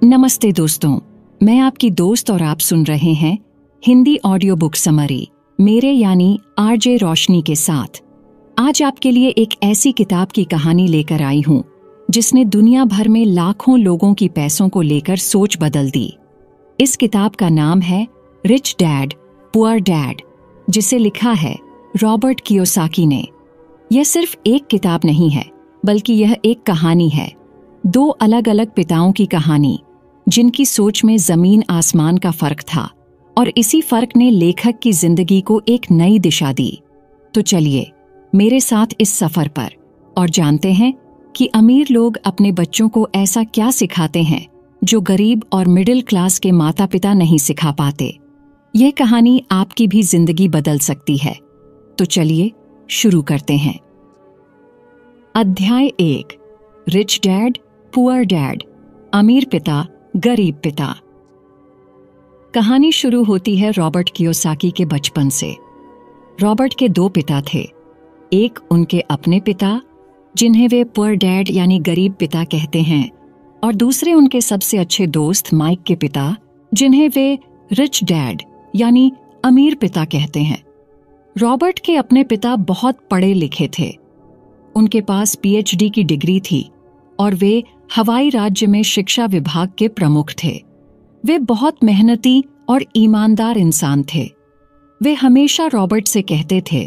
नमस्ते दोस्तों, मैं आपकी दोस्त और आप सुन रहे हैं हिंदी ऑडियो बुक समरी मेरे यानी आरजे रोशनी के साथ। आज आपके लिए एक ऐसी किताब की कहानी लेकर आई हूं जिसने दुनिया भर में लाखों लोगों की पैसों को लेकर सोच बदल दी। इस किताब का नाम है रिच डैड पुअर डैड, जिसे लिखा है रॉबर्ट कियोसाकी ने। यह सिर्फ एक किताब नहीं है, बल्कि यह एक कहानी है। दो अलग अलग पिताओं की कहानी, जिनकी सोच में जमीन आसमान का फर्क था, और इसी फर्क ने लेखक की जिंदगी को एक नई दिशा दी। तो चलिए मेरे साथ इस सफर पर और जानते हैं कि अमीर लोग अपने बच्चों को ऐसा क्या सिखाते हैं जो गरीब और मिडिल क्लास के माता पिता नहीं सिखा पाते। यह कहानी आपकी भी जिंदगी बदल सकती है। तो चलिए शुरू करते हैं। अध्याय 1, रिच डैड पुअर डैड, अमीर पिता गरीब पिता। कहानी शुरू होती है रॉबर्ट कियोसाकी के बचपन से। रॉबर्ट के दो पिता थे। एक उनके अपने पिता, जिन्हें वे पुअर डैड यानी गरीब पिता कहते हैं, और दूसरे उनके सबसे अच्छे दोस्त माइक के पिता, जिन्हें वे रिच डैड यानी अमीर पिता कहते हैं। रॉबर्ट के अपने पिता बहुत पढ़े लिखे थे। उनके पास पीएचडी की डिग्री थी और वे हवाई राज्य में शिक्षा विभाग के प्रमुख थे। वे बहुत मेहनती और ईमानदार इंसान थे। वे हमेशा रॉबर्ट से कहते थे,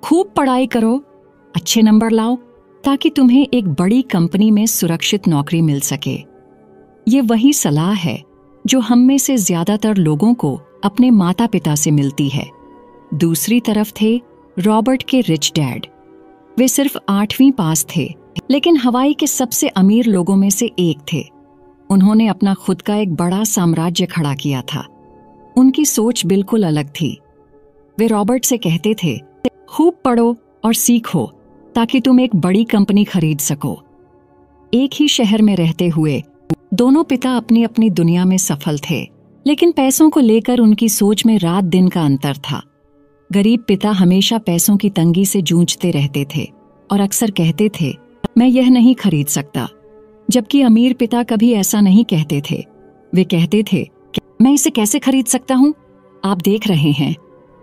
खूब पढ़ाई करो, अच्छे नंबर लाओ, ताकि तुम्हें एक बड़ी कंपनी में सुरक्षित नौकरी मिल सके। ये वही सलाह है जो हम में से ज्यादातर लोगों को अपने माता पिता से मिलती है। दूसरी तरफ थे रॉबर्ट के रिच डैड। वे सिर्फ 8वीं पास थे, लेकिन हवाई के सबसे अमीर लोगों में से एक थे। उन्होंने अपना खुद का एक बड़ा साम्राज्य खड़ा किया था। उनकी सोच बिल्कुल अलग थी। वे रॉबर्ट से कहते थे, खूब पढ़ो और सीखो, ताकि तुम एक बड़ी कंपनी खरीद सको। एक ही शहर में रहते हुए दोनों पिता अपनी अपनी दुनिया में सफल थे, लेकिन पैसों को लेकर उनकी सोच में रात दिन का अंतर था। गरीब पिता हमेशा पैसों की तंगी से जूझते रहते थे और अक्सर कहते थे, मैं यह नहीं खरीद सकता, जबकि अमीर पिता कभी ऐसा नहीं कहते थे। वे कहते थे, मैं इसे कैसे खरीद सकता हूँ। आप देख रहे हैं,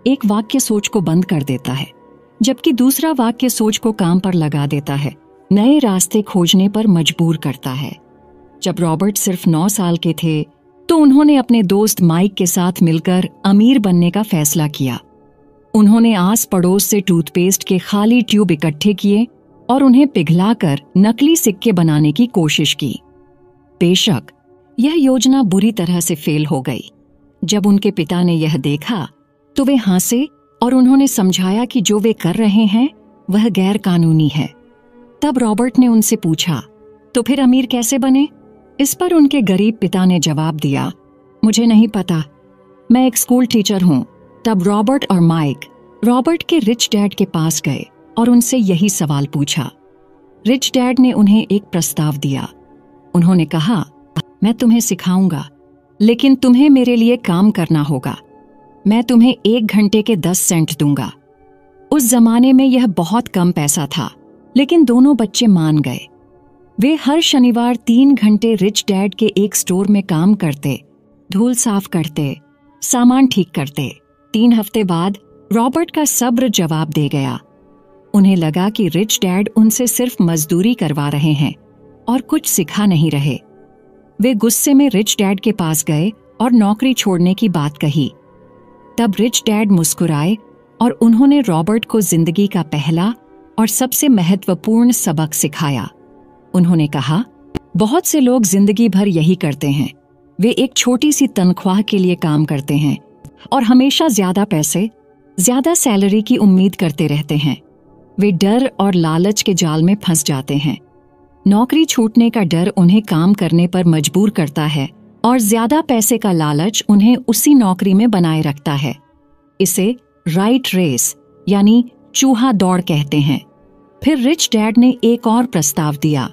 एक वाक्य सोच को बंद कर देता है, जबकि दूसरा वाक्य सोच को काम पर लगा देता है, नए रास्ते खोजने पर मजबूर करता है। जब रॉबर्ट सिर्फ 9 साल के थे, तो उन्होंने अपने दोस्त माइक के साथ मिलकर अमीर बनने का फैसला किया। उन्होंने आस पड़ोस से टूथपेस्ट के खाली ट्यूब इकट्ठे किए और उन्हें पिघलाकर नकली सिक्के बनाने की कोशिश की। बेशक यह योजना बुरी तरह से फेल हो गई। जब उनके पिता ने यह देखा तो वे हंसे और उन्होंने समझाया कि जो वे कर रहे हैं वह गैर कानूनी है। तब रॉबर्ट ने उनसे पूछा, तो फिर अमीर कैसे बने? इस पर उनके गरीब पिता ने जवाब दिया, मुझे नहीं पता, मैं एक स्कूल टीचर हूँ। तब रॉबर्ट और माइक रॉबर्ट के रिच डैड के पास गए और उनसे यही सवाल पूछा। रिच डैड ने उन्हें एक प्रस्ताव दिया। उन्होंने कहा, मैं तुम्हें सिखाऊंगा, लेकिन तुम्हें मेरे लिए काम करना होगा। मैं तुम्हें 1 घंटे के 10 सेंट दूंगा। उस जमाने में यह बहुत कम पैसा था, लेकिन दोनों बच्चे मान गए। वे हर शनिवार 3 घंटे रिच डैड के एक स्टोर में काम करते, धूल साफ करते, सामान ठीक करते। 3 हफ्ते बाद रॉबर्ट का सब्र जवाब दे गया। उन्हें लगा कि रिच डैड उनसे सिर्फ मजदूरी करवा रहे हैं और कुछ सिखा नहीं रहे। वे गुस्से में रिच डैड के पास गए और नौकरी छोड़ने की बात कही। तब रिच डैड मुस्कुराए और उन्होंने रॉबर्ट को जिंदगी का पहला और सबसे महत्वपूर्ण सबक सिखाया। उन्होंने कहा, बहुत से लोग जिंदगी भर यही करते हैं। वे एक छोटी सी तनख्वाह के लिए काम करते हैं और हमेशा ज्यादा पैसे, ज्यादा सैलरी की उम्मीद करते रहते हैं। वे डर और लालच के जाल में फंस जाते हैं। नौकरी छूटने का डर उन्हें काम करने पर मजबूर करता है और ज्यादा पैसे का लालच उन्हें उसी नौकरी में बनाए रखता है। इसे राइट रेस यानी चूहा दौड़ कहते हैं। फिर रिच डैड ने एक और प्रस्ताव दिया,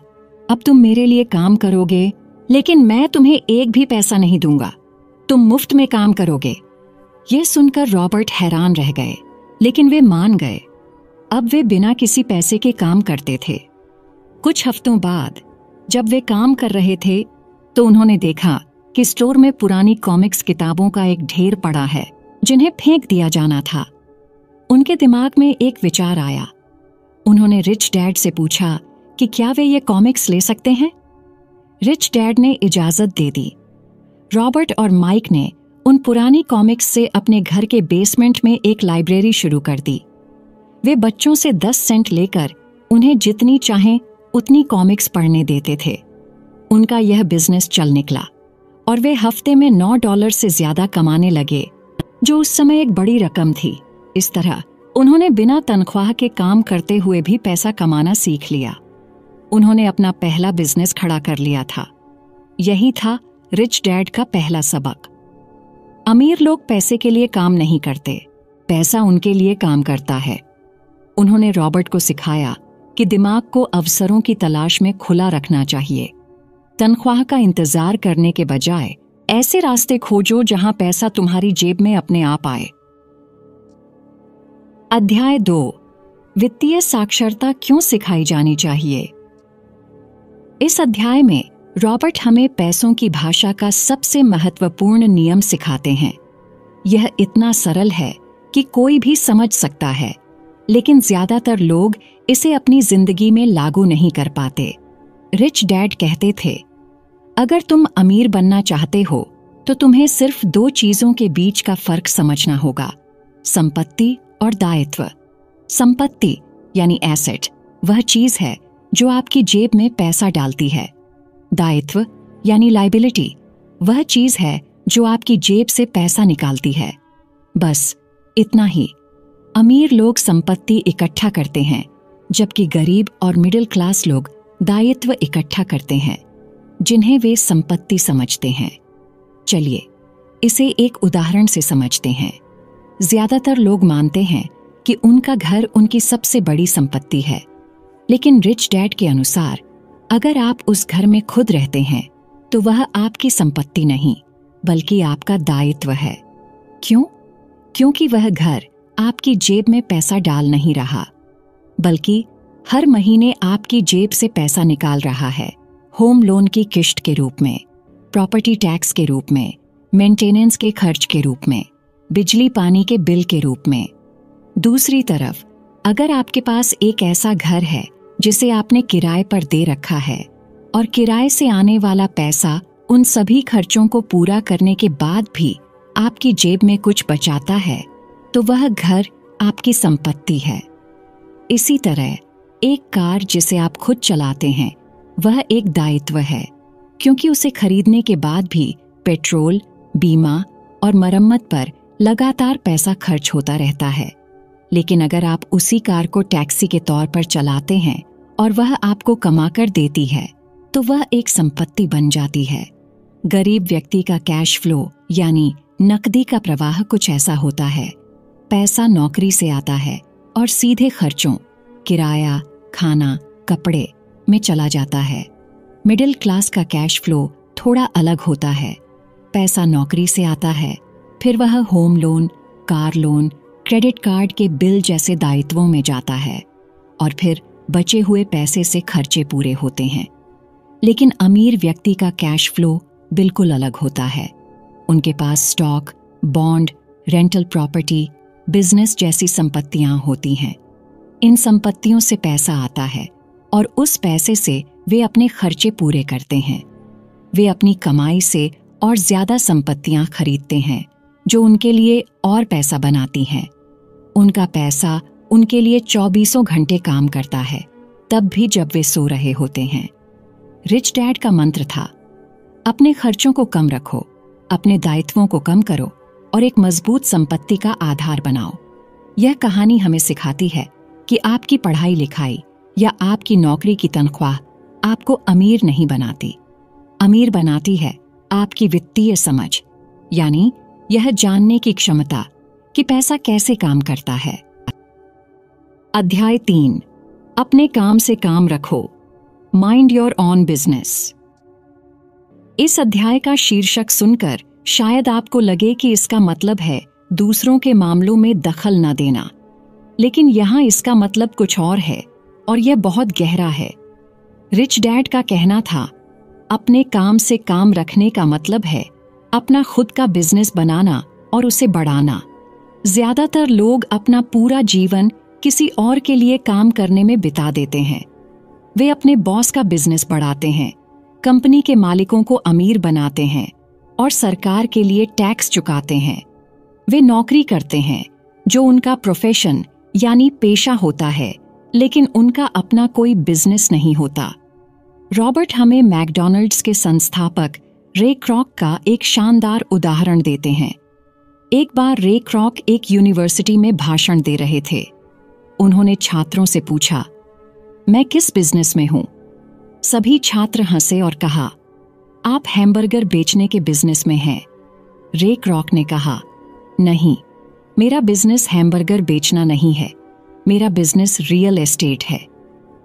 अब तुम मेरे लिए काम करोगे, लेकिन मैं तुम्हें एक भी पैसा नहीं दूंगा। तुम मुफ्त में काम करोगे। यह सुनकर रॉबर्ट हैरान रह गए, लेकिन वे मान गए। अब वे बिना किसी पैसे के काम करते थे। कुछ हफ्तों बाद जब वे काम कर रहे थे तो उन्होंने देखा कि स्टोर में पुरानी कॉमिक्स किताबों का एक ढेर पड़ा है जिन्हें फेंक दिया जाना था। उनके दिमाग में एक विचार आया। उन्होंने रिच डैड से पूछा कि क्या वे ये कॉमिक्स ले सकते हैं। रिच डैड ने इजाजत दे दी। रॉबर्ट और माइक ने उन पुरानी कॉमिक्स से अपने घर के बेसमेंट में एक लाइब्रेरी शुरू कर दी। वे बच्चों से 10 सेंट लेकर उन्हें जितनी चाहें उतनी कॉमिक्स पढ़ने देते थे। उनका यह बिजनेस चल निकला और वे हफ्ते में $9 से ज्यादा कमाने लगे, जो उस समय एक बड़ी रकम थी। इस तरह उन्होंने बिना तनख्वाह के काम करते हुए भी पैसा कमाना सीख लिया। उन्होंने अपना पहला बिजनेस खड़ा कर लिया था। यही था रिच डैड का पहला सबक। अमीर लोग पैसे के लिए काम नहीं करते, पैसा उनके लिए काम करता है। उन्होंने रॉबर्ट को सिखाया कि दिमाग को अवसरों की तलाश में खुला रखना चाहिए। तनख्वाह का इंतजार करने के बजाय ऐसे रास्ते खोजो जहां पैसा तुम्हारी जेब में अपने आप आए। अध्याय 2, वित्तीय साक्षरता क्यों सिखाई जानी चाहिए। इस अध्याय में रॉबर्ट हमें पैसों की भाषा का सबसे महत्वपूर्ण नियम सिखाते हैं। यह इतना सरल है कि कोई भी समझ सकता है, लेकिन ज्यादातर लोग इसे अपनी जिंदगी में लागू नहीं कर पाते। रिच डैड कहते थे, अगर तुम अमीर बनना चाहते हो तो तुम्हें सिर्फ 2 चीजों के बीच का फर्क समझना होगा, संपत्ति और दायित्व। संपत्ति यानी एसेट वह चीज है जो आपकी जेब में पैसा डालती है। दायित्व यानी लायबिलिटी वह चीज है जो आपकी जेब से पैसा निकालती है। बस इतना ही। अमीर लोग संपत्ति इकट्ठा करते हैं, जबकि गरीब और मिडिल क्लास लोग दायित्व इकट्ठा करते हैं, जिन्हें वे संपत्ति समझते हैं। चलिए इसे एक उदाहरण से समझते हैं। ज्यादातर लोग मानते हैं कि उनका घर उनकी सबसे बड़ी संपत्ति है, लेकिन रिच डैड के अनुसार अगर आप उस घर में खुद रहते हैं तो वह आपकी संपत्ति नहीं बल्कि आपका दायित्व है। क्यों? क्योंकि वह घर आपकी जेब में पैसा डाल नहीं रहा, बल्कि हर महीने आपकी जेब से पैसा निकाल रहा है, होम लोन की किश्त के रूप में, प्रॉपर्टी टैक्स के रूप में, मेंटेनेंस के खर्च के रूप में, बिजली पानी के बिल के रूप में। दूसरी तरफ अगर आपके पास एक ऐसा घर है जिसे आपने किराए पर दे रखा है और किराए से आने वाला पैसा उन सभी खर्चों को पूरा करने के बाद भी आपकी जेब में कुछ बचाता है, तो वह घर आपकी संपत्ति है। इसी तरह एक कार जिसे आप खुद चलाते हैं वह एक दायित्व है, क्योंकि उसे खरीदने के बाद भी पेट्रोल, बीमा और मरम्मत पर लगातार पैसा खर्च होता रहता है। लेकिन अगर आप उसी कार को टैक्सी के तौर पर चलाते हैं और वह आपको कमाकर देती है, तो वह एक संपत्ति बन जाती है। गरीब व्यक्ति का कैश फ्लो यानी नकदी का प्रवाह कुछ ऐसा होता है। पैसा नौकरी से आता है और सीधे खर्चों, किराया, खाना, कपड़े में चला जाता है। मिडिल क्लास का कैश फ्लो थोड़ा अलग होता है। पैसा नौकरी से आता है, फिर वह home loan, car loan, credit card के बिल जैसे दायित्वों में जाता है और फिर बचे हुए पैसे से खर्चे पूरे होते हैं। लेकिन अमीर व्यक्ति का कैश फ्लो बिल्कुल अलग होता है। उनके पास stock, bond, rental property, business जैसी संपत्तियां होती हैं। इन संपत्तियों से पैसा आता है और उस पैसे से वे अपने खर्चे पूरे करते हैं। वे अपनी कमाई से और ज्यादा संपत्तियां खरीदते हैं जो उनके लिए और पैसा बनाती हैं। उनका पैसा उनके लिए 24 घंटे काम करता है, तब भी जब वे सो रहे होते हैं। रिच डैड का मंत्र था, अपने खर्चों को कम रखो, अपने दायित्वों को कम करो और एक मजबूत संपत्ति का आधार बनाओ। यह कहानी हमें सिखाती है कि आपकी पढ़ाई लिखाई या आपकी नौकरी की तनख्वाह आपको अमीर नहीं बनाती। अमीर बनाती है आपकी वित्तीय समझ, यानी यह जानने की क्षमता कि पैसा कैसे काम करता है। अध्याय 3, अपने काम से काम रखो, माइंड योर ऑन बिजनेस। इस अध्याय का शीर्षक सुनकर शायद आपको लगे कि इसका मतलब है दूसरों के मामलों में दखल न देना, लेकिन यहां इसका मतलब कुछ और है और यह बहुत गहरा है। रिच डैड का कहना था, अपने काम से काम रखने का मतलब है अपना खुद का बिजनेस बनाना और उसे बढ़ाना। ज्यादातर लोग अपना पूरा जीवन किसी और के लिए काम करने में बिता देते हैं। वे अपने बॉस का बिजनेस बढ़ाते हैं, कंपनी के मालिकों को अमीर बनाते हैं और सरकार के लिए टैक्स चुकाते हैं। वे नौकरी करते हैं जो उनका प्रोफेशन यानी पेशा होता है, लेकिन उनका अपना कोई बिजनेस नहीं होता। रॉबर्ट हमें मैकडॉनल्ड्स के संस्थापक रे क्रॉक का एक शानदार उदाहरण देते हैं। एक बार रे क्रॉक एक यूनिवर्सिटी में भाषण दे रहे थे। उन्होंने छात्रों से पूछा, मैं किस बिजनेस में हूं? सभी छात्र हंसे और कहा, आप हैमबर्गर बेचने के बिजनेस में हैं। रे क्रॉक ने कहा, नहीं, मेरा बिजनेस हैमबर्गर बेचना नहीं है, मेरा बिजनेस रियल एस्टेट है।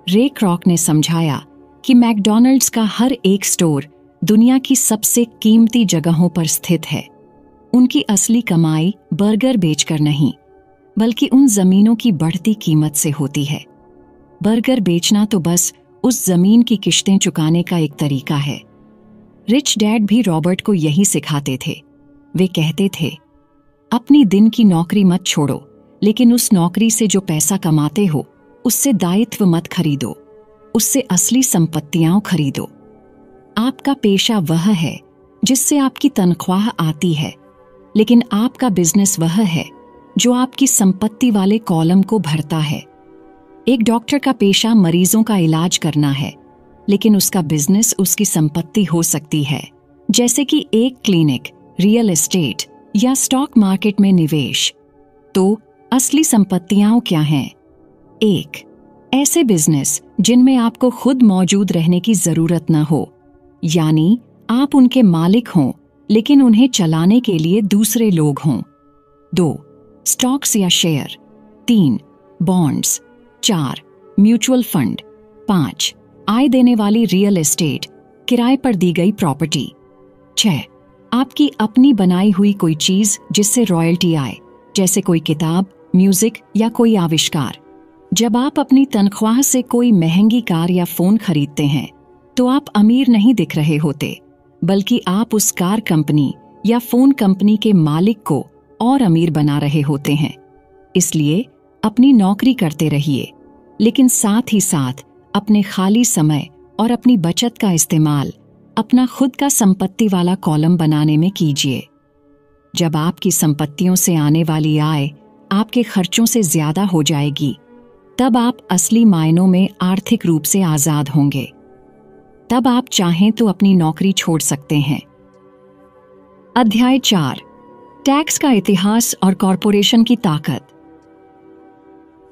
रे क्रॉक ने समझाया कि मैकडॉनल्ड्स का हर एक स्टोर दुनिया की सबसे कीमती जगहों पर स्थित है। उनकी असली कमाई बर्गर बेचकर नहीं, बल्कि उन जमीनों की बढ़ती कीमत से होती है। बर्गर बेचना तो बस उस जमीन की किश्तें चुकाने का एक तरीका है। रिच डैड भी रॉबर्ट को यही सिखाते थे। वे कहते थे, अपनी दिन की नौकरी मत छोड़ो, लेकिन उस नौकरी से जो पैसा कमाते हो उससे दायित्व मत खरीदो, उससे असली संपत्तियां खरीदो। आपका पेशा वह है जिससे आपकी तनख्वाह आती है, लेकिन आपका बिजनेस वह है जो आपकी संपत्ति वाले कॉलम को भरता है। एक डॉक्टर का पेशा मरीजों का इलाज करना है, लेकिन उसका बिजनेस उसकी संपत्ति हो सकती है, जैसे कि एक क्लिनिक, रियल एस्टेट या स्टॉक मार्केट में निवेश। तो असली संपत्तियां क्या हैं? एक, ऐसे बिजनेस जिनमें आपको खुद मौजूद रहने की जरूरत न हो, यानी आप उनके मालिक हों लेकिन उन्हें चलाने के लिए दूसरे लोग हों। 2, स्टॉक्स या शेयर। 3, बॉन्ड्स। 4, mutual fund. 5, आय देने वाली रियल एस्टेट, किराए पर दी गई प्रॉपर्टी। 6, आपकी अपनी बनाई हुई कोई चीज जिससे रॉयल्टी आए, जैसे कोई किताब, म्यूजिक या कोई आविष्कार। जब आप अपनी तनख्वाह से कोई महंगी कार या फोन खरीदते हैं तो आप अमीर नहीं दिख रहे होते, बल्कि आप उस कार कंपनी या फोन कंपनी के मालिक को और अमीर बना रहे होते हैं। इसलिए अपनी नौकरी करते रहिए, लेकिन साथ ही साथ अपने खाली समय और अपनी बचत का इस्तेमाल अपना खुद का संपत्ति वाला कॉलम बनाने में कीजिए। जब आपकी संपत्तियों से आने वाली आय आपके खर्चों से ज्यादा हो जाएगी, तब आप असली मायनों में आर्थिक रूप से आजाद होंगे। तब आप चाहें तो अपनी नौकरी छोड़ सकते हैं। अध्याय 4, टैक्स का इतिहास और कॉरपोरेशन की ताकत।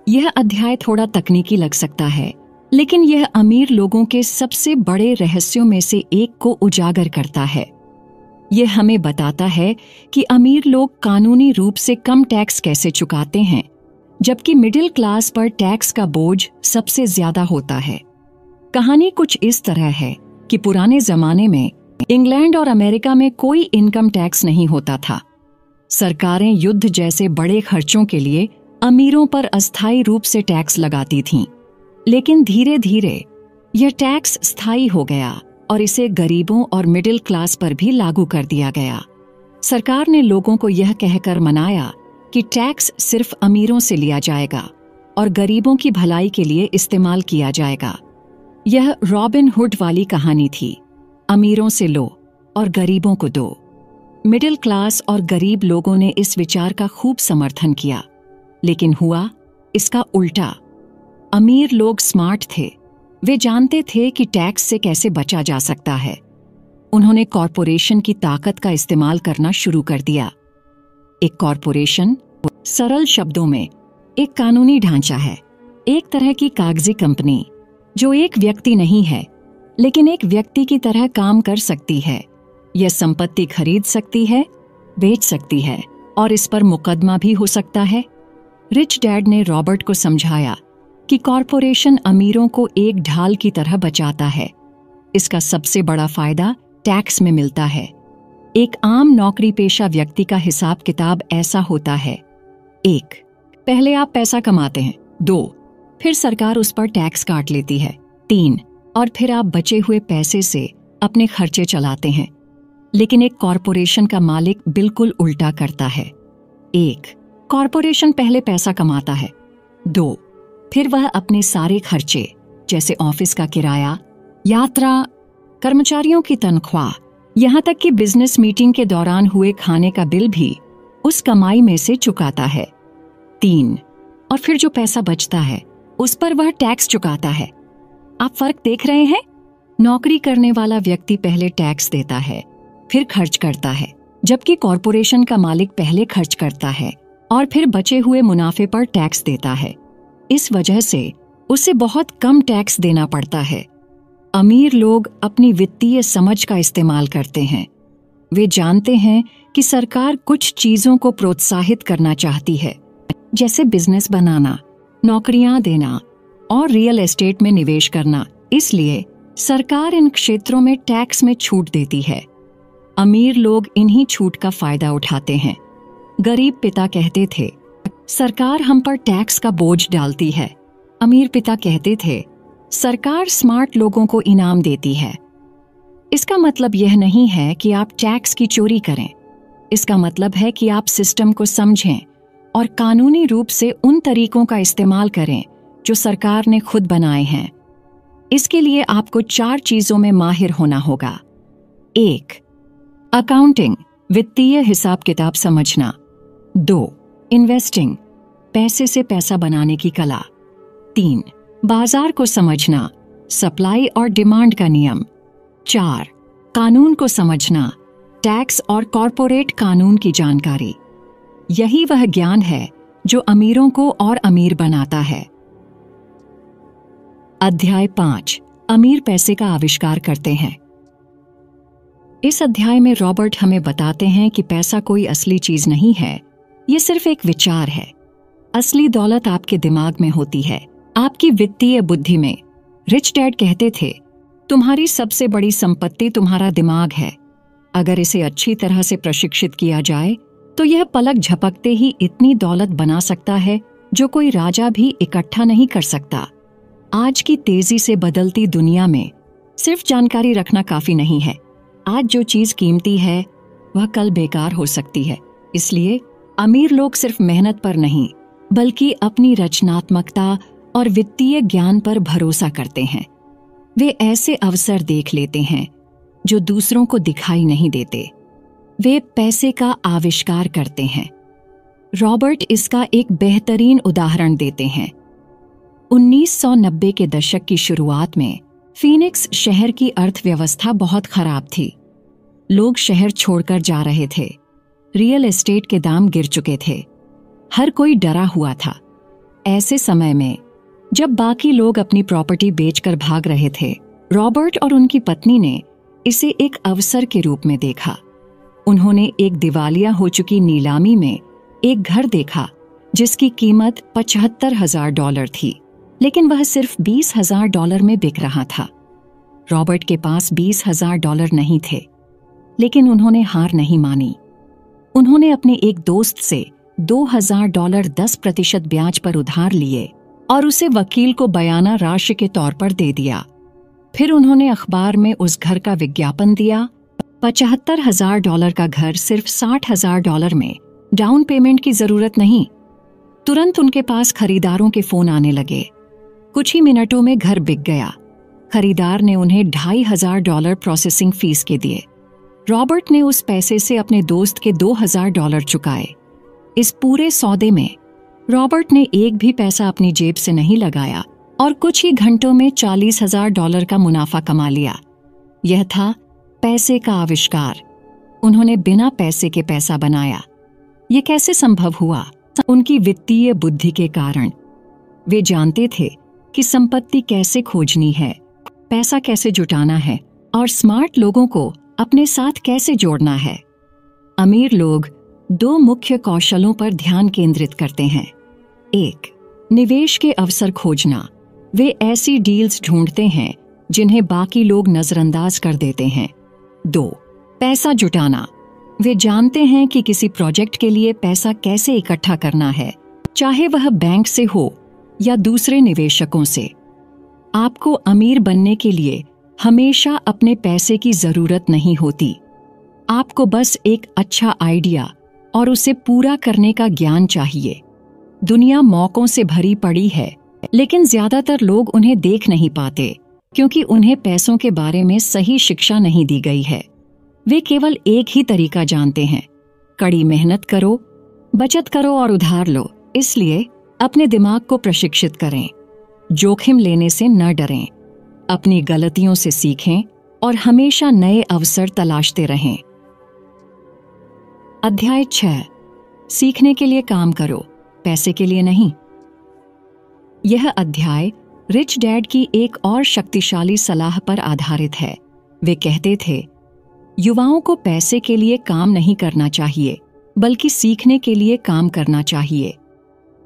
यह अध्याय थोड़ा तकनीकी लग सकता है, लेकिन यह अमीर लोगों के सबसे बड़े रहस्यों में से एक को उजागर करता है। यह हमें बताता है कि अमीर लोग कानूनी रूप से कम टैक्स कैसे चुकाते हैं, जबकि मिडिल क्लास पर टैक्स का बोझ सबसे ज्यादा होता है। कहानी कुछ इस तरह है कि पुराने जमाने में इंग्लैंड और अमेरिका में कोई इनकम टैक्स नहीं होता था। सरकारें युद्ध जैसे बड़े खर्चों के लिए अमीरों पर अस्थायी रूप से टैक्स लगाती थीं, लेकिन धीरे धीरे यह टैक्स स्थायी हो गया और इसे गरीबों और मिडिल क्लास पर भी लागू कर दिया गया। सरकार ने लोगों को यह कहकर मनाया कि टैक्स सिर्फ अमीरों से लिया जाएगा और गरीबों की भलाई के लिए इस्तेमाल किया जाएगा। यह रॉबिन हुड वाली कहानी थी, अमीरों से लो और गरीबों को दो। मिडिल क्लास और गरीब लोगों ने इस विचार का खूब समर्थन किया, लेकिन हुआ इसका उल्टा। अमीर लोग स्मार्ट थे, वे जानते थे कि टैक्स से कैसे बचा जा सकता है। उन्होंने कॉरपोरेशन की ताकत का इस्तेमाल करना शुरू कर दिया। एक कॉरपोरेशन सरल शब्दों में एक कानूनी ढांचा है, एक तरह की कागजी कंपनी जो एक व्यक्ति नहीं है, लेकिन एक व्यक्ति की तरह काम कर सकती है। यह संपत्ति खरीद सकती है, बेच सकती है और इस पर मुकदमा भी हो सकता है। रिच डैड ने रॉबर्ट को समझाया कि कॉरपोरेशन अमीरों को एक ढाल की तरह बचाता है। इसका सबसे बड़ा फायदा टैक्स में मिलता है। एक आम नौकरी पेशा व्यक्ति का हिसाब किताब ऐसा होता है: 1, पहले आप पैसा कमाते हैं। 2, फिर सरकार उस पर टैक्स काट लेती है। 3, और फिर आप बचे हुए पैसे से अपने खर्चे चलाते हैं, लेकिन एक कॉरपोरेशन का मालिक बिल्कुल उल्टा करता है। 1. कॉरपोरेशन पहले पैसा कमाता है। 2. फिर वह अपने सारे खर्चे जैसे ऑफिस का किराया, यात्रा, कर्मचारियों की तनख्वाह, यहाँ तक कि बिजनेस मीटिंग के दौरान हुए खाने का बिल भी उस कमाई में से चुकाता है। 3. और फिर जो पैसा बचता है उस पर वह टैक्स चुकाता है। आप फर्क देख रहे हैं? नौकरी करने वाला व्यक्ति पहले टैक्स देता है, फिर खर्च करता है, जबकि कॉरपोरेशन का मालिक पहले खर्च करता है और फिर बचे हुए मुनाफे पर टैक्स देता है। इस वजह से उसे बहुत कम टैक्स देना पड़ता है। अमीर लोग अपनी वित्तीय समझ का इस्तेमाल करते हैं। वे जानते हैं कि सरकार कुछ चीजों को प्रोत्साहित करना चाहती है, जैसे बिजनेस बनाना, नौकरियां देना और रियल एस्टेट में निवेश करना। इसलिए सरकार इन क्षेत्रों में टैक्स में छूट देती है। अमीर लोग इन्हीं छूट का फायदा उठाते हैं। गरीब पिता कहते थे, सरकार हम पर टैक्स का बोझ डालती है। अमीर पिता कहते थे, सरकार स्मार्ट लोगों को इनाम देती है। इसका मतलब यह नहीं है कि आप टैक्स की चोरी करें। इसका मतलब है कि आप सिस्टम को समझें और कानूनी रूप से उन तरीकों का इस्तेमाल करें जो सरकार ने खुद बनाए हैं। इसके लिए आपको 4 चीजों में माहिर होना होगा। 1. अकाउंटिंग, वित्तीय हिसाब किताब समझना। 2. इन्वेस्टिंग, पैसे से पैसा बनाने की कला। 3. बाजार को समझना, सप्लाई और डिमांड का नियम। 4. कानून को समझना, टैक्स और कॉरपोरेट कानून की जानकारी। यही वह ज्ञान है जो अमीरों को और अमीर बनाता है। अध्याय 5, अमीर पैसे का आविष्कार करते हैं। इस अध्याय में रॉबर्ट हमें बताते हैं कि पैसा कोई असली चीज नहीं है, ये सिर्फ एक विचार है। असली दौलत आपके दिमाग में होती है, आपकी वित्तीय बुद्धि में। रिच डैड कहते थे, तुम्हारी सबसे बड़ी संपत्ति तुम्हारा दिमाग है। अगर इसे अच्छी तरह से प्रशिक्षित किया जाए तो यह पलक झपकते ही इतनी दौलत बना सकता है जो कोई राजा भी इकट्ठा नहीं कर सकता। आज की तेजी से बदलती दुनिया में सिर्फ जानकारी रखना काफी नहीं है। आज जो चीज कीमती है वह कल बेकार हो सकती है। इसलिए अमीर लोग सिर्फ मेहनत पर नहीं बल्कि अपनी रचनात्मकता और वित्तीय ज्ञान पर भरोसा करते हैं। वे ऐसे अवसर देख लेते हैं जो दूसरों को दिखाई नहीं देते। वे पैसे का आविष्कार करते हैं। रॉबर्ट इसका एक बेहतरीन उदाहरण देते हैं। 1990 के दशक की शुरुआत में फीनिक्स शहर की अर्थव्यवस्था बहुत खराब थी। लोग शहर छोड़कर जा रहे थे। रियल एस्टेट के दाम गिर चुके थे। हर कोई डरा हुआ था। ऐसे समय में जब बाकी लोग अपनी प्रॉपर्टी बेचकर भाग रहे थे, रॉबर्ट और उनकी पत्नी ने इसे एक अवसर के रूप में देखा। उन्होंने एक दिवालिया हो चुकी नीलामी में एक घर देखा जिसकी कीमत $75,000 थी, लेकिन वह सिर्फ $20,000 में बिक रहा था। रॉबर्ट के पास $20,000 नहीं थे, लेकिन उन्होंने हार नहीं मानी। उन्होंने अपने एक दोस्त से $2,000 10% ब्याज पर उधार लिए और उसे वकील को बयाना राशि के तौर पर दे दिया। फिर उन्होंने अखबार में उस घर का विज्ञापन दिया। $75,000 का घर सिर्फ $60,000 में, डाउन पेमेंट की जरूरत नहीं। तुरंत उनके पास खरीदारों के फोन आने लगे। कुछ ही मिनटों में घर बिक गया। खरीदार ने उन्हें $2,500 प्रोसेसिंग फीस के दिए। रॉबर्ट ने उस पैसे से अपने दोस्त के $2,000 चुकाए। इस पूरे सौदे में रॉबर्ट ने एक भी पैसा अपनी जेब से नहीं लगाया और कुछ ही घंटों में $40,000 का मुनाफा कमा लिया। यह था पैसे का आविष्कार। उन्होंने बिना पैसे के पैसा बनाया। ये कैसे संभव हुआ? उनकी वित्तीय बुद्धि के कारण। वे जानते थे कि संपत्ति कैसे खोजनी है, पैसा कैसे जुटाना है और स्मार्ट लोगों को अपने साथ कैसे जोड़ना है। अमीर लोग 2 मुख्य कौशलों पर ध्यान केंद्रित करते हैं। 1. निवेश के अवसर खोजना। वे ऐसी डील्स ढूंढते हैं जिन्हें बाकी लोग नजरअंदाज कर देते हैं। 2. पैसा जुटाना। वे जानते हैं कि किसी प्रोजेक्ट के लिए पैसा कैसे इकट्ठा करना है, चाहे वह बैंक से हो या दूसरे निवेशकों से। आपको अमीर बनने के लिए हमेशा अपने पैसे की जरूरत नहीं होती। आपको बस एक अच्छा आइडिया और उसे पूरा करने का ज्ञान चाहिए। दुनिया मौकों से भरी पड़ी है, लेकिन ज्यादातर लोग उन्हें देख नहीं पाते क्योंकि उन्हें पैसों के बारे में सही शिक्षा नहीं दी गई है। वे केवल एक ही तरीका जानते हैं, कड़ी मेहनत करो, बचत करो और उधार लो। इसलिए अपने दिमाग को प्रशिक्षित करें, जोखिम लेने से न डरें, अपनी गलतियों से सीखें और हमेशा नए अवसर तलाशते रहें। अध्याय 6, सीखने के लिए काम करो, पैसे के लिए नहीं। यह अध्याय रिच डैड की एक और शक्तिशाली सलाह पर आधारित है। वे कहते थे, युवाओं को पैसे के लिए काम नहीं करना चाहिए, बल्कि सीखने के लिए काम करना चाहिए।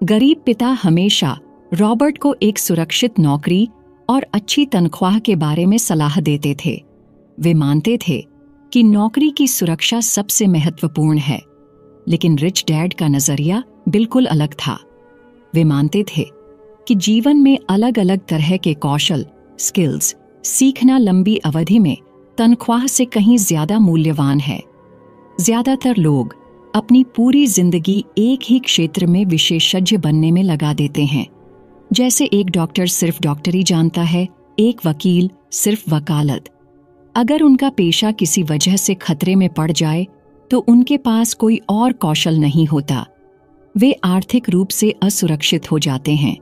गरीब पिता हमेशा रॉबर्ट को एक सुरक्षित नौकरी और अच्छी तनख्वाह के बारे में सलाह देते थे। वे मानते थे कि नौकरी की सुरक्षा सबसे महत्वपूर्ण है, लेकिन रिच डैड का नजरिया बिल्कुल अलग था। वे मानते थे कि जीवन में अलग अलग तरह के कौशल, स्किल्स सीखना लंबी अवधि में तनख्वाह से कहीं ज्यादा मूल्यवान है। ज्यादातर लोग अपनी पूरी जिंदगी एक ही क्षेत्र में विशेषज्ञ बनने में लगा देते हैं। जैसे एक डॉक्टर सिर्फ डॉक्टरी जानता है, एक वकील सिर्फ वकालत। अगर उनका पेशा किसी वजह से खतरे में पड़ जाए तो उनके पास कोई और कौशल नहीं होता। वे आर्थिक रूप से असुरक्षित हो जाते हैं।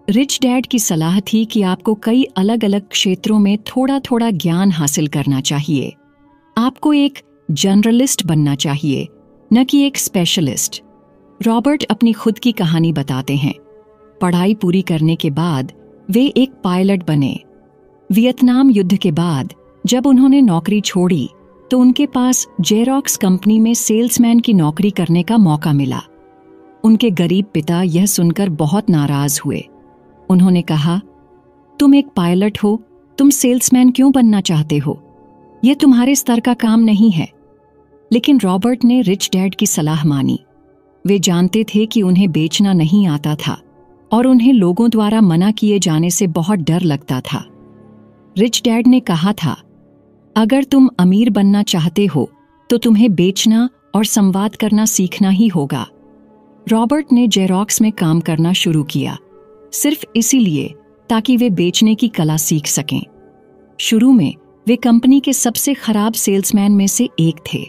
रिच डैड की सलाह थी कि आपको कई अलग अलग क्षेत्रों में थोड़ा थोड़ा ज्ञान हासिल करना चाहिए। आपको एक जनरलिस्ट बनना चाहिए, न कि एक स्पेशलिस्ट। रॉबर्ट अपनी खुद की कहानी बताते हैं। पढ़ाई पूरी करने के बाद वे एक पायलट बने। वियतनाम युद्ध के बाद जब उन्होंने नौकरी छोड़ी तो उनके पास जेरॉक्स कंपनी में सेल्समैन की नौकरी करने का मौका मिला। उनके गरीब पिता यह सुनकर बहुत नाराज हुए। उन्होंने कहा, तुम एक पायलट हो, तुम सेल्समैन क्यों बनना चाहते हो? यह तुम्हारे स्तर का काम नहीं है। लेकिन रॉबर्ट ने रिच डैड की सलाह मानी। वे जानते थे कि उन्हें बेचना नहीं आता था और उन्हें लोगों द्वारा मना किए जाने से बहुत डर लगता था। रिच डैड ने कहा था, अगर तुम अमीर बनना चाहते हो तो तुम्हें बेचना और संवाद करना सीखना ही होगा। रॉबर्ट ने जेरॉक्स में काम करना शुरू किया, सिर्फ इसीलिए ताकि वे बेचने की कला सीख सकें। शुरू में वे कंपनी के सबसे खराब सेल्समैन में से एक थे,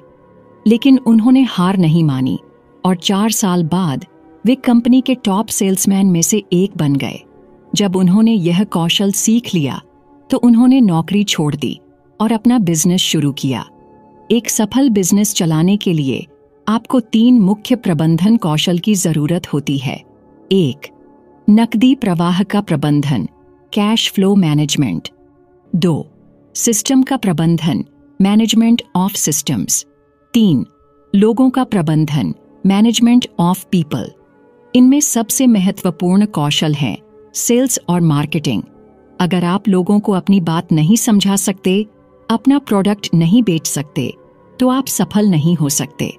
लेकिन उन्होंने हार नहीं मानी और 4 साल बाद वे कंपनी के टॉप सेल्समैन में से एक बन गए। जब उन्होंने यह कौशल सीख लिया तो उन्होंने नौकरी छोड़ दी और अपना बिजनेस शुरू किया। एक सफल बिजनेस चलाने के लिए आपको 3 मुख्य प्रबंधन कौशल की जरूरत होती है। 1. नकदी प्रवाह का प्रबंधन, कैश फ्लो मैनेजमेंट। 2. सिस्टम का प्रबंधन, मैनेजमेंट ऑफ सिस्टम्स। 3. लोगों का प्रबंधन, मैनेजमेंट ऑफ पीपल। इनमें सबसे महत्वपूर्ण कौशल है सेल्स और मार्केटिंग। अगर आप लोगों को अपनी बात नहीं समझा सकते, अपना प्रोडक्ट नहीं बेच सकते, तो आप सफल नहीं हो सकते।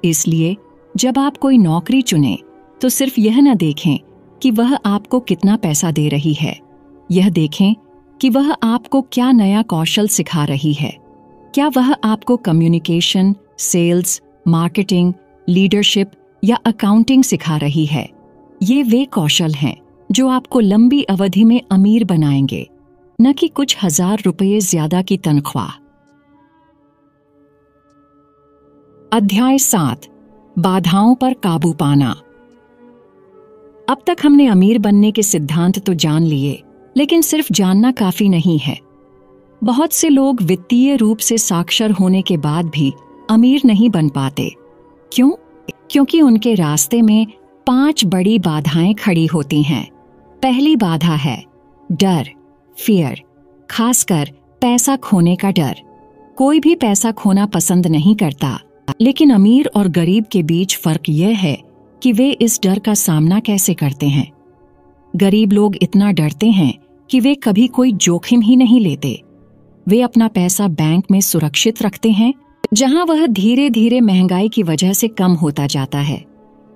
इसलिए जब आप कोई नौकरी चुनें तो सिर्फ यह न देखें कि वह आपको कितना पैसा दे रही है, यह देखें कि वह आपको क्या नया कौशल सिखा रही है। क्या वह आपको कम्युनिकेशन, सेल्स, मार्केटिंग, लीडरशिप या अकाउंटिंग सिखा रही है? ये वे कौशल हैं जो आपको लंबी अवधि में अमीर बनाएंगे, न कि कुछ हजार रुपये ज्यादा की तनख्वाह। अध्याय 7, बाधाओं पर काबू पाना। अब तक हमने अमीर बनने के सिद्धांत तो जान लिए, लेकिन सिर्फ जानना काफी नहीं है। बहुत से लोग वित्तीय रूप से साक्षर होने के बाद भी अमीर नहीं बन पाते। क्यों? क्योंकि उनके रास्ते में 5 बड़ी बाधाएं खड़ी होती हैं। पहली बाधा है डर, फियर, खासकर पैसा खोने का डर। कोई भी पैसा खोना पसंद नहीं करता, लेकिन अमीर और गरीब के बीच फर्क यह है कि वे इस डर का सामना कैसे करते हैं। गरीब लोग इतना डरते हैं कि वे कभी कोई जोखिम ही नहीं लेते। वे अपना पैसा बैंक में सुरक्षित रखते हैं, जहां वह धीरे धीरे महंगाई की वजह से कम होता जाता है।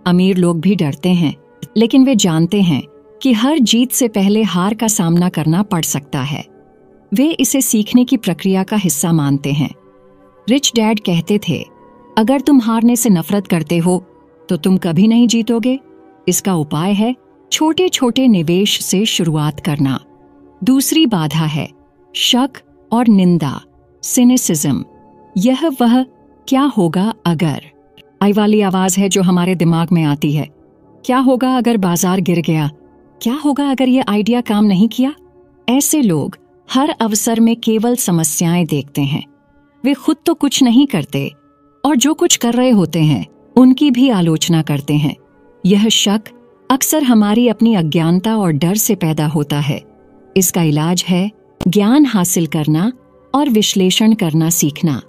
अमीर लोग भी डरते हैं, लेकिन वे जानते हैं कि हर जीत से पहले हार का सामना करना पड़ सकता है। वे इसे सीखने की प्रक्रिया का हिस्सा मानते हैं। रिच डैड कहते थे, अगर तुम हारने से नफरत करते हो तो तुम कभी नहीं जीतोगे। इसका उपाय है छोटे छोटे निवेश से शुरुआत करना। दूसरी बाधा है शक और निंदा, सिनिसिज्म। यह वह क्या होगा अगर आई वाली आवाज है जो हमारे दिमाग में आती है। क्या होगा अगर बाजार गिर गया? क्या होगा अगर यह आइडिया काम नहीं किया? ऐसे लोग हर अवसर में केवल समस्याएं देखते हैं। वे खुद तो कुछ नहीं करते और जो कुछ कर रहे होते हैं उनकी भी आलोचना करते हैं। यह शक अक्सर हमारी अपनी अज्ञानता और डर से पैदा होता है। इसका इलाज है ज्ञान हासिल करना और विश्लेषण करना सीखना।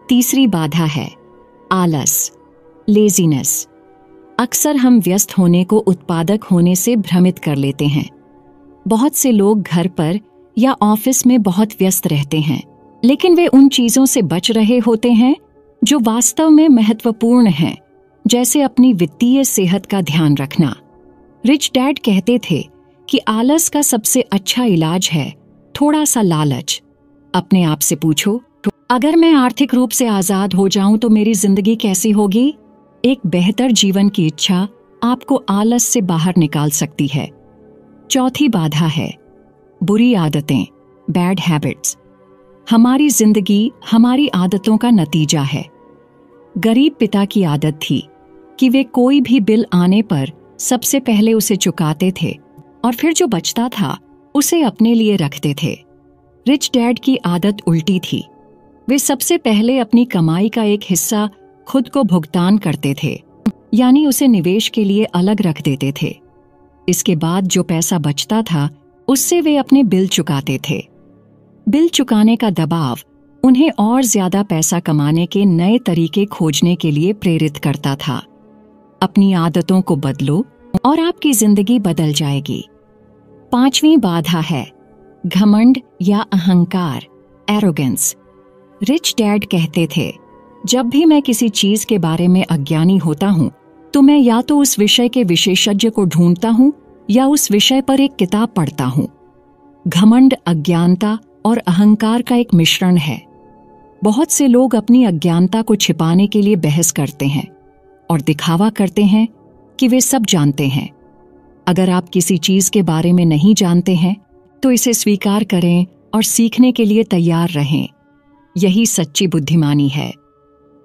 तीसरी बाधा है आलस, लेजीनेस। अक्सर हम व्यस्त होने को उत्पादक होने से भ्रमित कर लेते हैं। बहुत से लोग घर पर या ऑफिस में बहुत व्यस्त रहते हैं, लेकिन वे उन चीजों से बच रहे होते हैं जो वास्तव में महत्वपूर्ण हैं, जैसे अपनी वित्तीय सेहत का ध्यान रखना। रिच डैड कहते थे कि आलस का सबसे अच्छा इलाज है थोड़ा सा लालच। अपने आप से पूछो, अगर मैं आर्थिक रूप से आजाद हो जाऊं तो मेरी जिंदगी कैसी होगी? एक बेहतर जीवन की इच्छा आपको आलस से बाहर निकाल सकती है। चौथी बाधा है बुरी आदतें, बैड हैबिट्स। हमारी जिंदगी हमारी आदतों का नतीजा है। गरीब पिता की आदत थी कि वे कोई भी बिल आने पर सबसे पहले उसे चुकाते थे और फिर जो बचता था उसे अपने लिए रखते थे। रिच डैड की आदत उल्टी थी। वे सबसे पहले अपनी कमाई का एक हिस्सा खुद को भुगतान करते थे, यानी उसे निवेश के लिए अलग रख देते थे। इसके बाद जो पैसा बचता था उससे वे अपने बिल चुकाते थे। बिल चुकाने का दबाव उन्हें और ज्यादा पैसा कमाने के नए तरीके खोजने के लिए प्रेरित करता था। अपनी आदतों को बदलो और आपकी जिंदगी बदल जाएगी। पांचवी बाधा है घमंड या अहंकार, एरोगेंस। रिच डैड कहते थे, जब भी मैं किसी चीज के बारे में अज्ञानी होता हूं तो मैं या तो उस विषय के विशेषज्ञ को ढूंढता हूं या उस विषय पर एक किताब पढ़ता हूं। घमंड अज्ञानता और अहंकार का एक मिश्रण है। बहुत से लोग अपनी अज्ञानता को छिपाने के लिए बहस करते हैं और दिखावा करते हैं कि वे सब जानते हैं। अगर आप किसी चीज के बारे में नहीं जानते हैं तो इसे स्वीकार करें और सीखने के लिए तैयार रहें। यही सच्ची बुद्धिमानी है।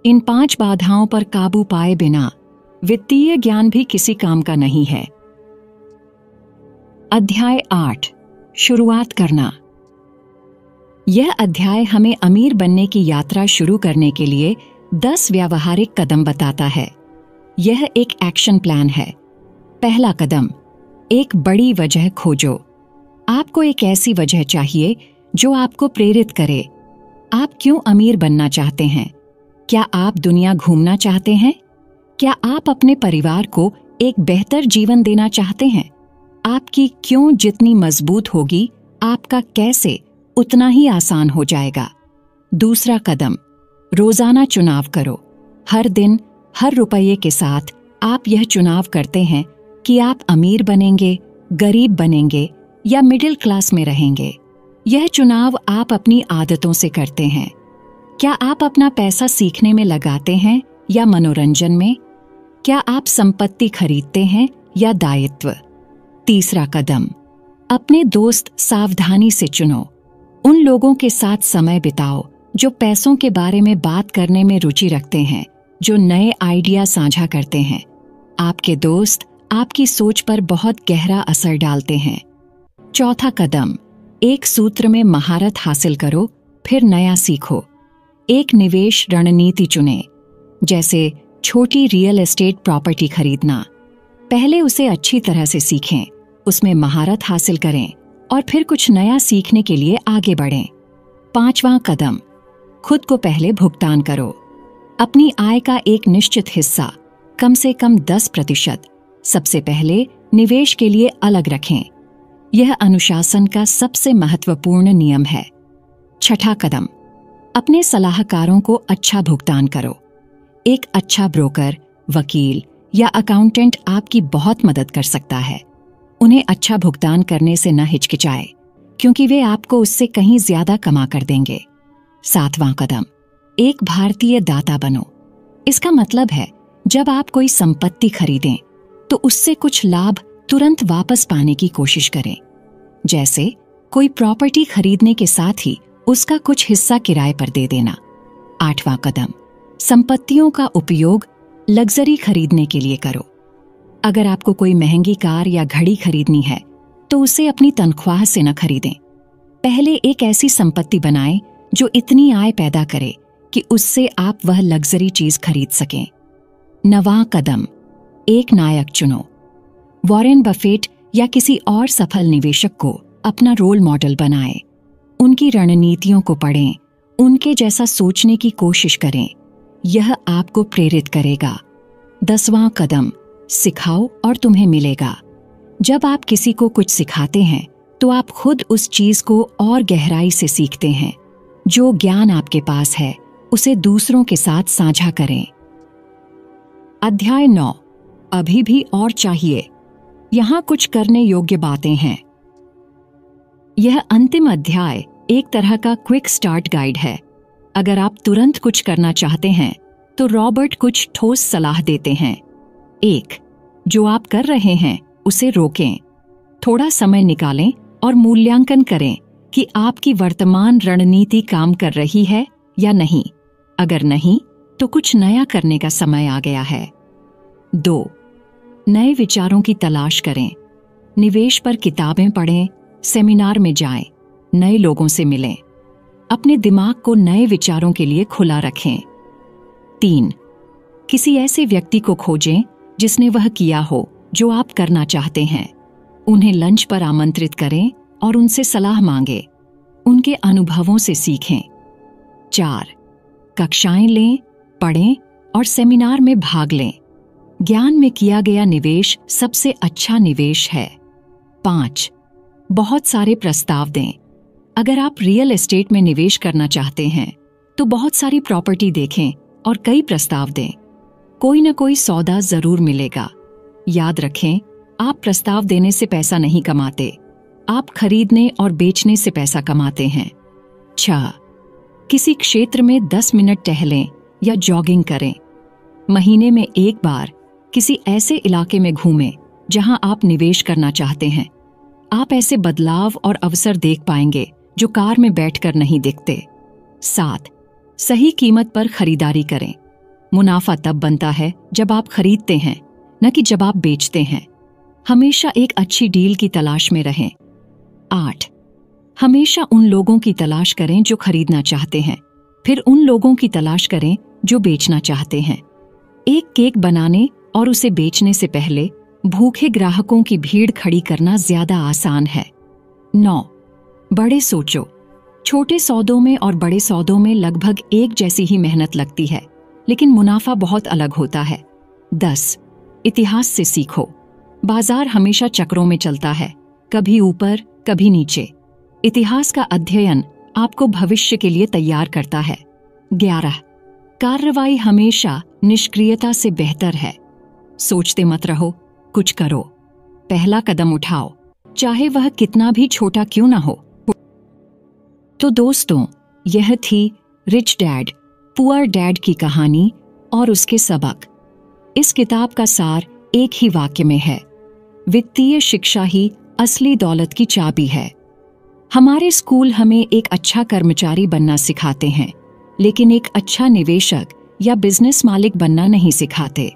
इन 5 बाधाओं पर काबू पाए बिना वित्तीय ज्ञान भी किसी काम का नहीं है। अध्याय 8, शुरुआत करना। यह अध्याय हमें अमीर बनने की यात्रा शुरू करने के लिए 10 व्यावहारिक कदम बताता है। यह एक एक्शन प्लान है। पहला कदम, एक बड़ी वजह खोजो। आपको एक ऐसी वजह चाहिए जो आपको प्रेरित करे। आप क्यों अमीर बनना चाहते हैं? क्या आप दुनिया घूमना चाहते हैं? क्या आप अपने परिवार को एक बेहतर जीवन देना चाहते हैं? आपकी क्यों जितनी मजबूत होगी, आपका कैसे उतना ही आसान हो जाएगा। दूसरा कदम, रोजाना चुनाव करो। हर दिन, हर रुपये के साथ आप यह चुनाव करते हैं कि आप अमीर बनेंगे, गरीब बनेंगे या मिडिल क्लास में रहेंगे। यह चुनाव आप अपनी आदतों से करते हैं। क्या आप अपना पैसा सीखने में लगाते हैं या मनोरंजन में? क्या आप संपत्ति खरीदते हैं या दायित्व? तीसरा कदम, अपने दोस्त सावधानी से चुनो। उन लोगों के साथ समय बिताओ जो पैसों के बारे में बात करने में रुचि रखते हैं, जो नए आइडिया साझा करते हैं। आपके दोस्त आपकी सोच पर बहुत गहरा असर डालते हैं। चौथा कदम, एक सूत्र में महारत हासिल करो, फिर नया सीखो। एक निवेश रणनीति चुनें, जैसे छोटी रियल एस्टेट प्रॉपर्टी खरीदना। पहले उसे अच्छी तरह से सीखें, उसमें महारत हासिल करें और फिर कुछ नया सीखने के लिए आगे बढ़ें। पांचवां कदम, खुद को पहले भुगतान करो। अपनी आय का एक निश्चित हिस्सा, कम से कम 10%, सबसे पहले निवेश के लिए अलग रखें। यह अनुशासन का सबसे महत्वपूर्ण नियम है। छठा कदम, अपने सलाहकारों को अच्छा भुगतान करो। एक अच्छा ब्रोकर, वकील या अकाउंटेंट आपकी बहुत मदद कर सकता है। उन्हें अच्छा भुगतान करने से न हिचकिचाए। क्योंकि वे आपको उससे कहीं ज्यादा कमा कर देंगे। 7वां कदम, एक भारतीय दाता बनो। इसका मतलब है जब आप कोई संपत्ति खरीदें तो उससे कुछ लाभ तुरंत वापस पाने की कोशिश करें। जैसे कोई प्रॉपर्टी खरीदने के साथ ही उसका कुछ हिस्सा किराए पर दे देना। 8वां कदम, संपत्तियों का उपयोग लग्जरी खरीदने के लिए करो। अगर आपको कोई महंगी कार या घड़ी खरीदनी है तो उसे अपनी तनख्वाह से न खरीदें। पहले एक ऐसी संपत्ति बनाएं जो इतनी आय पैदा करे कि उससे आप वह लग्जरी चीज खरीद सकें। 9वां कदम, एक नायक चुनो। वॉरेन बफेट या किसी और सफल निवेशक को अपना रोल मॉडल बनाएं। उनकी रणनीतियों को पढ़ें, उनके जैसा सोचने की कोशिश करें। यह आपको प्रेरित करेगा। 10वां कदम, सिखाओ और तुम्हें मिलेगा। जब आप किसी को कुछ सिखाते हैं तो आप खुद उस चीज को और गहराई से सीखते हैं। जो ज्ञान आपके पास है उसे दूसरों के साथ साझा करें। अध्याय 9, अभी भी और चाहिए। यहां कुछ करने योग्य बातें हैं। यह अंतिम अध्याय एक तरह का क्विक स्टार्ट गाइड है। अगर आप तुरंत कुछ करना चाहते हैं तो रॉबर्ट कुछ ठोस सलाह देते हैं। 1, जो आप कर रहे हैं उसे रोकें। थोड़ा समय निकालें और मूल्यांकन करें कि आपकी वर्तमान रणनीति काम कर रही है या नहीं। अगर नहीं तो कुछ नया करने का समय आ गया है। 2, नए विचारों की तलाश करें। निवेश पर किताबें पढ़ें, सेमिनार में जाएं, नए लोगों से मिलें। अपने दिमाग को नए विचारों के लिए खुला रखें। 3, किसी ऐसे व्यक्ति को खोजें जिसने वह किया हो जो आप करना चाहते हैं। उन्हें लंच पर आमंत्रित करें और उनसे सलाह मांगें। उनके अनुभवों से सीखें। 4, कक्षाएं लें, पढ़ें और सेमिनार में भाग लें। ज्ञान में किया गया निवेश सबसे अच्छा निवेश है। 5, बहुत सारे प्रस्ताव दें। अगर आप रियल एस्टेट में निवेश करना चाहते हैं तो बहुत सारी प्रॉपर्टी देखें और कई प्रस्ताव दें। कोई न कोई सौदा जरूर मिलेगा। याद रखें, आप प्रस्ताव देने से पैसा नहीं कमाते, आप खरीदने और बेचने से पैसा कमाते हैं। 6, किसी क्षेत्र में 10 मिनट टहलें या जॉगिंग करें। महीने में एक बार किसी ऐसे इलाके में घूमें जहां आप निवेश करना चाहते हैं। आप ऐसे बदलाव और अवसर देख पाएंगे जो कार में बैठकर नहीं दिखते। 7, सही कीमत पर खरीदारी करें। मुनाफा तब बनता है जब आप खरीदते हैं, न कि जब आप बेचते हैं। हमेशा एक अच्छी डील की तलाश में रहें। 8, हमेशा उन लोगों की तलाश करें जो खरीदना चाहते हैं, फिर उन लोगों की तलाश करें जो बेचना चाहते हैं। एक केक बनाने और उसे बेचने से पहले भूखे ग्राहकों की भीड़ खड़ी करना ज्यादा आसान है। 9, बड़े सोचो। छोटे सौदों में और बड़े सौदों में लगभग एक जैसी ही मेहनत लगती है, लेकिन मुनाफा बहुत अलग होता है। 10, इतिहास से सीखो। बाजार हमेशा चक्रों में चलता है, कभी ऊपर कभी नीचे। इतिहास का अध्ययन आपको भविष्य के लिए तैयार करता है। 11, कार्रवाई हमेशा निष्क्रियता से बेहतर है। सोचते मत रहो, कुछ करो। पहला कदम उठाओ, चाहे वह कितना भी छोटा क्यों ना हो। तो दोस्तों, यह थी रिच डैड पुअर डैड की कहानी और उसके सबक। इस किताब का सार एक ही वाक्य में है, वित्तीय शिक्षा ही असली दौलत की चाबी है। हमारे स्कूल हमें एक अच्छा कर्मचारी बनना सिखाते हैं, लेकिन एक अच्छा निवेशक या बिजनेस मालिक बनना नहीं सिखाते।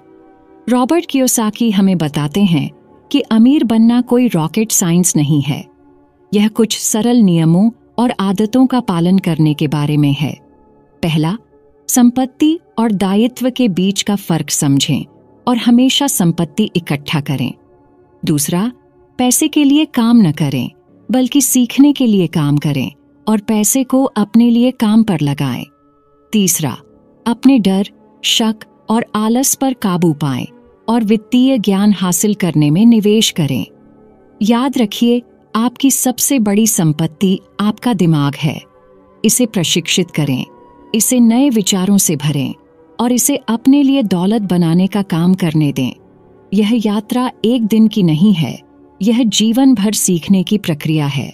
रॉबर्ट कियोसाकी हमें बताते हैं कि अमीर बनना कोई रॉकेट साइंस नहीं है। यह कुछ सरल नियमों और आदतों का पालन करने के बारे में है। पहला, संपत्ति और दायित्व के बीच का फर्क समझें और हमेशा संपत्ति इकट्ठा करें। दूसरा, पैसे के लिए काम न करें, बल्कि सीखने के लिए काम करें और पैसे को अपने लिए काम पर लगाएं। तीसरा, अपने डर, शक और आलस पर काबू पाएं और वित्तीय ज्ञान हासिल करने में निवेश करें। याद रखिए, आपकी सबसे बड़ी संपत्ति आपका दिमाग है। इसे प्रशिक्षित करें, इसे नए विचारों से भरें और इसे अपने लिए दौलत बनाने का काम करने दें। यह यात्रा एक दिन की नहीं है, यह जीवन भर सीखने की प्रक्रिया है।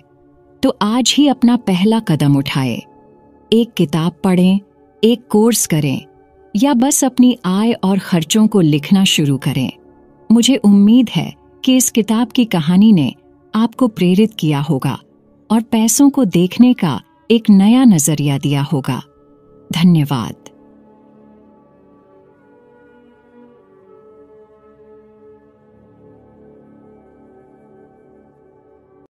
तो आज ही अपना पहला कदम उठाएं। एक किताब पढ़ें, एक कोर्स करें या बस अपनी आय और खर्चों को लिखना शुरू करें। मुझे उम्मीद है कि इस किताब की कहानी ने आपको प्रेरित किया होगा और पैसों को देखने का एक नया नजरिया दिया होगा। धन्यवाद।